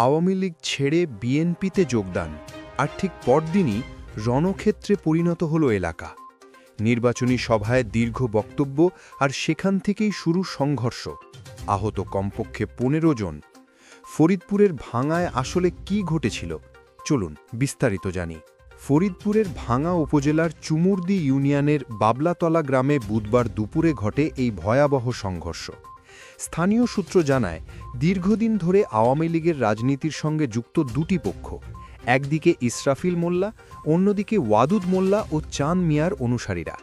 আওয়ামী লীগ ছেড়ে বিএনপিতে যোগদান, আর ঠিক পরদিনই রণক্ষেত্রে পরিণত হল এলাকা। নির্বাচনী সভায় দীর্ঘ বক্তব্য, আর সেখান থেকেই শুরু সংঘর্ষ। আহত কমপক্ষে 15 জন। ফরিদপুরের ভাঙায় আসলে কি ঘটেছিল, চলুন বিস্তারিত জানি। ফরিদপুরের ভাঙা উপজেলার চুমুরদি ইউনিয়নের বাবলাতলা গ্রামে বুধবার দুপুরে ঘটে এই ভয়াবহ সংঘর্ষ। স্থানীয় সূত্র জানায়, দীর্ঘদিন ধরে আওয়ামী লীগের রাজনীতির সঙ্গে যুক্ত দুটি পক্ষ, একদিকে ইসরাফিল মোল্লা, অন্যদিকে ওয়াদুদ মোল্লা ও চাঁদ মিয়ার অনুসারীরা।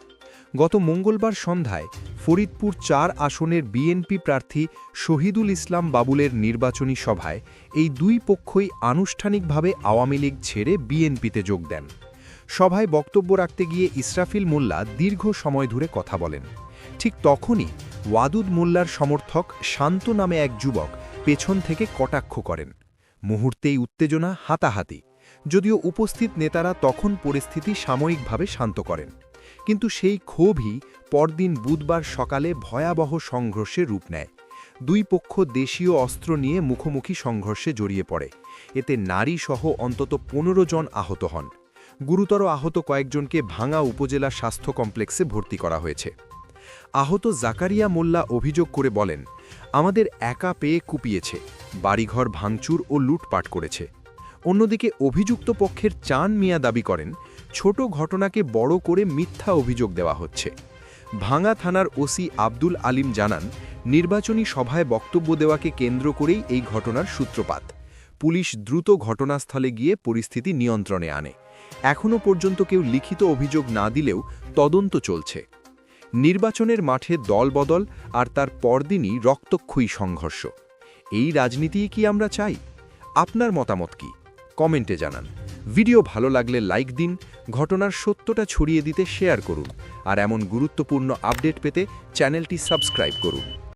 গত মঙ্গলবার সন্ধ্যায় ফরিদপুর 4 আসনের বিএনপি প্রার্থী শহীদুল ইসলাম বাবুলের নির্বাচনী সভায় এই দুই পক্ষই আনুষ্ঠানিকভাবে আওয়ামী লীগ ছেড়ে বিএনপিতে যোগ দেন। সভায় বক্তব্য রাখতে গিয়ে ইসরাফিল মোল্লা দীর্ঘ সময় ধরে কথা বলেন। ঠিক তখনই ওয়াদুদ মোল্লার সমর্থক শান্ত নামে এক যুবক পেছন থেকে কটাক্ষ করেন। মুহূর্তেই উত্তেজনা, হাতাহাতি। যদিও উপস্থিত নেতারা তখন পরিস্থিতি সাময়িকভাবে শান্ত করেন, কিন্তু সেই ক্ষোভই পরদিন বুধবার সকালে ভয়াবহ সংঘর্ষে রূপ নেয়। দুই পক্ষ দেশীয় অস্ত্র নিয়ে মুখোমুখি সংঘর্ষে জড়িয়ে পড়ে। এতে নারীসহ অন্তত 15 জন আহত হন। গুরুতর আহত কয়েকজনকে ভাঙা উপজেলা স্বাস্থ্য কমপ্লেক্সে ভর্তি করা হয়েছে। আহত জাকারিয়া মোল্লা অভিযোগ করে বলেন, আমাদের একা পেয়ে কুপিয়েছে, বাড়িঘর ভাঙচুর ও লুটপাট করেছে। অন্যদিকে অভিযুক্ত পক্ষের চাঁদ মিয়া দাবি করেন, ছোট ঘটনাকে বড় করে মিথ্যা অভিযোগ দেওয়া হচ্ছে। ভাঙা থানার ওসি আব্দুল আলিম জানান, নির্বাচনী সভায় বক্তব্য দেওয়াকে কেন্দ্র করেই এই ঘটনার সূত্রপাত। পুলিশ দ্রুত ঘটনাস্থলে গিয়ে পরিস্থিতি নিয়ন্ত্রণে আনে। এখনও পর্যন্ত কেউ লিখিত অভিযোগ না দিলেও তদন্ত চলছে। নির্বাচনের মাঠে দলবদল, আর তার পরদিনই রক্তক্ষয়ী সংঘর্ষ। এই রাজনীতি কি আমরা চাই? আপনার মতামত কি? কমেন্টে জানান। ভিডিও ভালো লাগলে লাইক দিন, ঘটনার সত্যটা ছড়িয়ে দিতে শেয়ার করুন, আর এমন গুরুত্বপূর্ণ আপডেট পেতে চ্যানেলটি সাবস্ক্রাইব করুন।